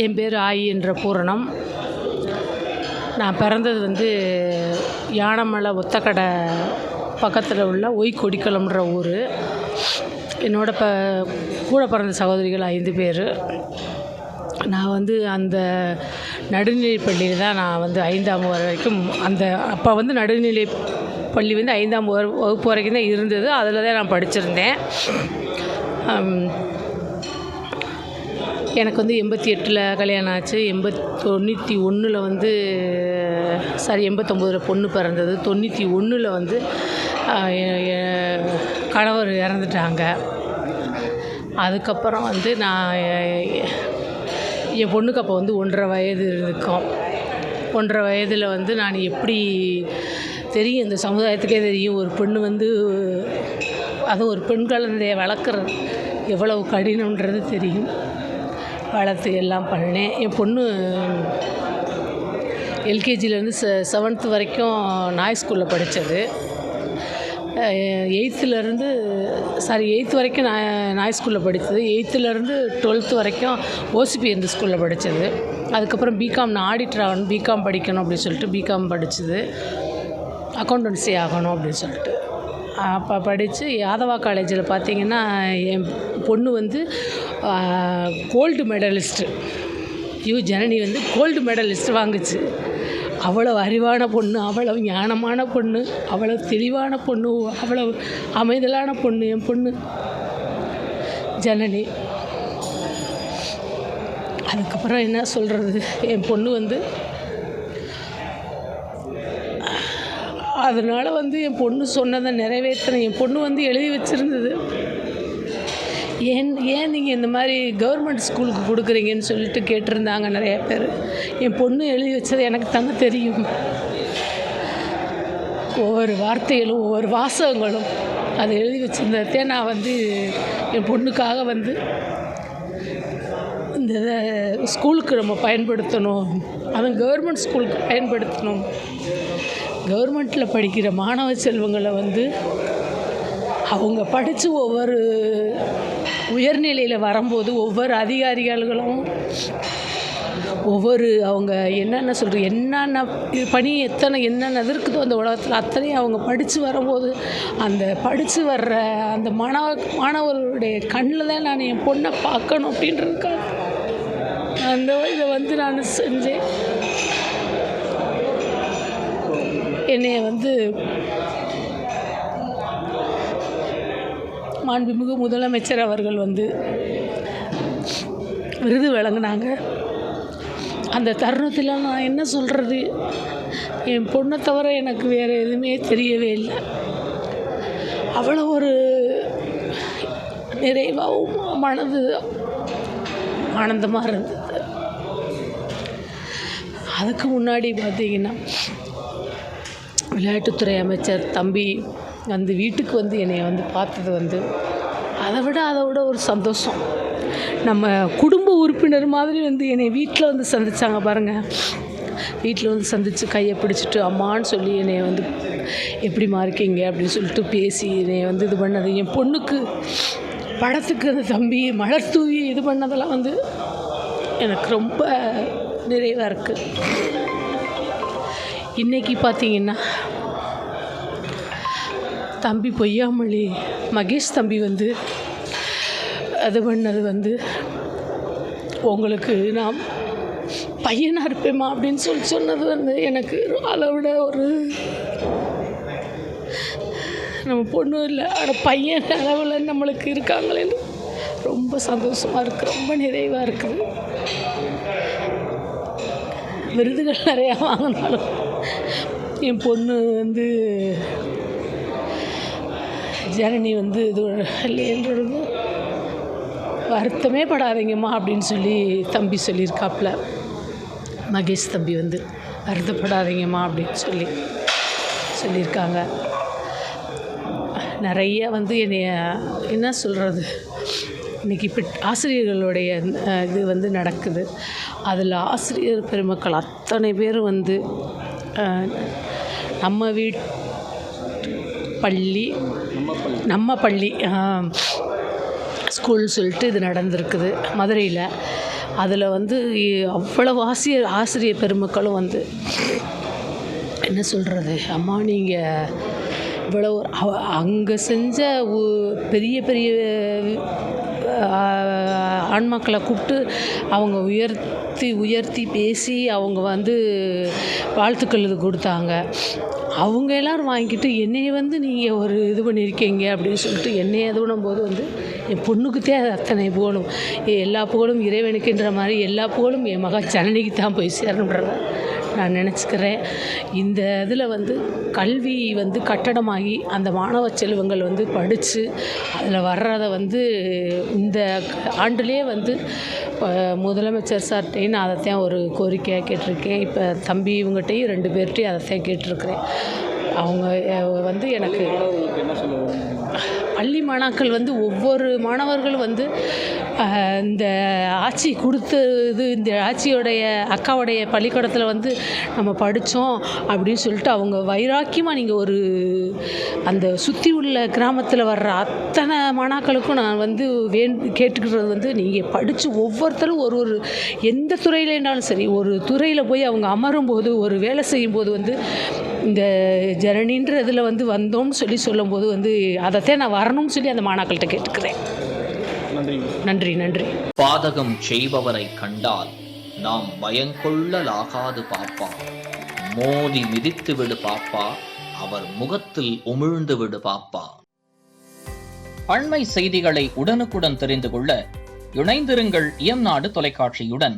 என் பேர் ஆயி என்ற பூரணம். நான் பிறந்தது வந்து யானமலை ஒத்தக்கடை பக்கத்தில் உள்ள ஒய்கொடிக்குளம்ன்ற ஊர். என்னோட கூட பிறந்த சகோதரிகள் 5 பேர். நான் வந்து அந்த நடுநிலைப் பள்ளியில் தான் நான் வந்து 5ஆம் வரைக்கும் அப்போ வந்து நடுநிலைப் பள்ளி வந்து 5ஆம் வகுப்பு வரைக்கும் தான் இருந்தது. அதில் தான் நான் படிச்சிருந்தேன். எனக்கு வந்து 88ல் கல்யாணம் ஆச்சு. 91ல் வந்து 89ல் பொண்ணு பிறந்தது. 91ல் வந்து கணவர் இறந்துட்டாங்க. அதுக்கப்புறம் வந்து நான் என் பொண்ணுக்கு அப்போ வந்து 1.5 வயது இருக்கும். 1.5 வயதில் வந்து நான் எப்படி தெரியும், இந்த சமுதாயத்துக்கே தெரியும், ஒரு பெண்ணு வந்து அதுவும் ஒரு பெண் குழந்தையை வளர்க்குறது எவ்வளவு கடினம்ன்றது தெரியும். வளர்த்து எல்லாம் பண்ணேன். என் பொண்ணு எல்கேஜிலேருந்து 7th வரைக்கும் நாய் ஸ்கூலில் படித்தது. 8th வரைக்கும் நாய் ஸ்கூலில் படித்தது. 8th லேருந்து 12th வரைக்கும் ஓசிபிஎந்த ஸ்கூலில் படித்தது. அதுக்கப்புறம் பிகாம், நான் ஆடிட்டர் ஆகணும், பிகாம் படிக்கணும் அப்படின்னு சொல்லிட்டு பிகாம் படித்தது. அக்கௌண்டன்சி ஆகணும் அப்படின்னு சொல்லிட்டு அப்போ படித்து யாதவா காலேஜில் பார்த்திங்கன்னா என் பொண்ணு வந்து கோல்டு மெடலிஸ்ட்டு. ஜனனி வந்து கோல்டு மெடலிஸ்ட்டு வாங்குச்சு. அவ்வளோ அறிவான பொண்ணு, அவ்வளோ ஞானமான பொண்ணு, அவ்வளோ தெளிவான பொண்ணு, அவ்வளோ அமைதலான பொண்ணு என் பொண்ணு ஜனனி. அதுக்கப்புறம் என்ன சொல்கிறது, என் பொண்ணு வந்து அதனால் வந்து என் பொண்ணு சொன்னதை நிறைவேற்றினேன். என் பொண்ணு வந்து எழுதி வச்சுருந்தது, ஏன் நீங்கள் இந்த மாதிரி கவர்மெண்ட் ஸ்கூலுக்கு கொடுக்குறீங்கன்னு சொல்லிட்டு கேட்டிருந்தாங்க நிறைய பேர். என் பொண்ணு எழுதி வச்சது எனக்கு தாங்க தெரியும். ஒவ்வொரு வார்த்தைகளும் ஒவ்வொரு வாசகங்களும் அதை எழுதி வச்சுருந்ததே நான் வந்து என் பொண்ணுக்காக வந்து இந்த ஸ்கூலுக்கு நம்ம பயன்படுத்தணும், அதுவும் கவர்மெண்ட் ஸ்கூலுக்கு பயன்படுத்தணும். கவர்மெண்ட்டில் படிக்கிற மாணவ செல்வங்களை வந்து அவங்க படித்து ஒவ்வொரு உயர்நிலையில் வரும்போது ஒவ்வொரு அதிகாரிகளும் ஒவ்வொரு அவங்க என்னென்ன சொல்கிறது, என்னென்ன பணி என்னென்ன இருக்குதோ அந்த உலகத்தில் அத்தனையும் அவங்க படித்து வரும்போது அந்த படித்து வர்ற அந்த மாணவர்களுடைய கண்ணில் தான் நான் என் பொண்ணை பார்க்கணும் அப்படின்றதுக்காக அந்த இதை வந்து நான் செஞ்சேன். என்னைய வந்து மாண்புமிகு முதலமைச்சர் அவர்கள் வந்து விருது வழங்கினாங்க. அந்த தருணத்தில் நான் என்ன சொல்கிறது, என் பொண்ணை தவிர எனக்கு வேறு எதுவுமே தெரியவே இல்லை. அவ்வளோ ஒரு நிறைவாகவும் மனது ஆனந்தமாக இருந்தது. அதுக்கு முன்னாடி பார்த்திங்கன்னா விளையாட்டுத்துறை அமைச்சர் தம்பி வந்து வீட்டுக்கு வந்து என்னை வந்து பார்த்தது வந்து அதை விட ஒரு சந்தோஷம். நம்ம குடும்ப உறுப்பினர் மாதிரி வந்து என்னை வீட்டில் வந்து சந்தித்தாங்க பாருங்கள். வீட்டில் வந்து சந்தித்து கையை பிடிச்சிட்டு அம்மான்னு சொல்லி என்னை வந்து எப்படிம்மா இருக்கீங்க அப்படின்னு சொல்லிட்டு பேசி என்னை வந்து இது பண்ணது. என் பொண்ணுக்கு படத்துக்கு அந்த தம்பி மலர் தூவி இது பண்ணதெல்லாம் வந்து எனக்கு ரொம்ப நிறைவாக இருக்குது. இன்றைக்கி பார்த்திங்கன்னா தம்பி பொய்யாமொழி மகேஷ் தம்பி வந்து அது பண்ணது வந்து உங்களுக்கு நான் பையனாக இருப்பேம்மா அப்படின்னு சொன்னது வந்து எனக்கு அதை விட ஒரு நம்ம பொண்ணு இல்லை ஆனால் பையன் அளவில் நம்மளுக்கு இருக்காங்களேன்னு ரொம்ப சந்தோஷமாக இருக்குது, ரொம்ப நிறைவாக இருக்குது. விருதுகள் நிறையா வாங்கினாலும் என் பொண்ணு வந்து ஜனனி வந்து இது இல்லைன்றது வருத்தமே படாதீங்கம்மா அப்படின்னு சொல்லி தம்பி சொல்லியிருக்காப்புல. மகேஷ் தம்பி வந்து வருத்தப்படாதீங்கம்மா அப்படின்னு சொல்லியிருக்காங்க. நிறைய வந்து என்னைய என்ன சொல்கிறது, இன்றைக்கி இப்போ ஆசிரியர்களுடைய இது வந்து நடக்குது. அதில் ஆசிரியர் பெருமக்கள் அத்தனை பேர் வந்து நம்ம பள்ளி ஸ்கூல் சொல்லிட்டு இது நடந்திருக்குது மதுரையில். அதில் வந்து அவ்வளவு ஆசிரியர் பெருமக்களும் வந்து என்ன சொல்கிறது, அம்மா நீங்கள் இவ்வளோ அங்கே செஞ்ச பெரிய பெரிய ஆன்மாக்களை கூப்பிட்டு அவங்க உயர்த்தி பேசி அவங்க வந்து வாழ்த்துக்கள் இது கொடுத்தாங்க. அவங்க எல்லோரும் வாங்கிட்டு என்னைய வந்து நீங்கள் ஒரு இது பண்ணியிருக்கீங்க அப்படின்னு சொல்லிட்டு என்னைய இது பண்ணும்போது வந்து என் பொண்ணுக்குத்தே அது அத்தனை புகழும், எல்லா புகழும் இறைவனுக்குன்ற மாதிரி எல்லா புகழும் என் மக ஜனனிக்கு தான் போய் சேரணுன்றத நான் நினச்சிக்கிறேன். இந்த இதில் வந்து கல்வி வந்து கட்டடமாகி அந்த மாணவ செல்வங்கள் வந்து படித்து அதில் வர்றதை வந்து இந்த ஆண்டுலேயே வந்து முதலமைச்சர் சார்கிட்டையும் நான் அதைத்தான் ஒரு கோரிக்கையாக கேட்டிருக்கேன். இப்போ தம்பி இவங்ககிட்டையும் 2 பேர்கிட்டையும் அதைத்தான் கேட்டிருக்கிறேன். அவங்க வந்து எனக்கு பள்ளி மாணாக்கள் வந்து ஒவ்வொரு மாணவர்களும் வந்து இந்த ஆட்சி கொடுத்தது, இந்த ஆட்சியோடைய அக்காவுடைய பள்ளிக்கூடத்தில் வந்து நம்ம படித்தோம் அப்படின்னு சொல்லிட்டு அவங்க வைராக்கியமாக நீங்கள் ஒரு அந்த சுற்றி உள்ள கிராமத்தில் வர்ற அத்தனை மாணாக்களுக்கும் நான் வந்து கேட்டுக்கிறது வந்து நீங்கள் படித்து ஒவ்வொருத்தரும் ஒரு எந்த துறையில் இருந்தாலும் சரி ஒரு துறையில் போய் அவங்க அமரும்போது ஒரு வேலை செய்யும்போது வந்து இந்த ஜனனின்ற இதில் வந்து வந்தோம்னு சொல்லும்போது வந்து அதைத்தான் நான் வரணும்னு சொல்லி அந்த மாணாக்கள்கிட்ட கேட்டுக்கிறேன். நன்றி. பாதகம் செய்பவரை கண்டால் நாம் பயங்கொள்ளலாகாது பாப்பா, மோதி மிதித்து விடு பாப்பா, அவர் முகத்தில் உமிழ்ந்து விடு பாப்பா. அண்மை செய்திகளை உடனுக்குடன் தெரிந்து கொள்ள இணைந்திருங்கள் இயம்நாடு தொலைக்காட்சியுடன்.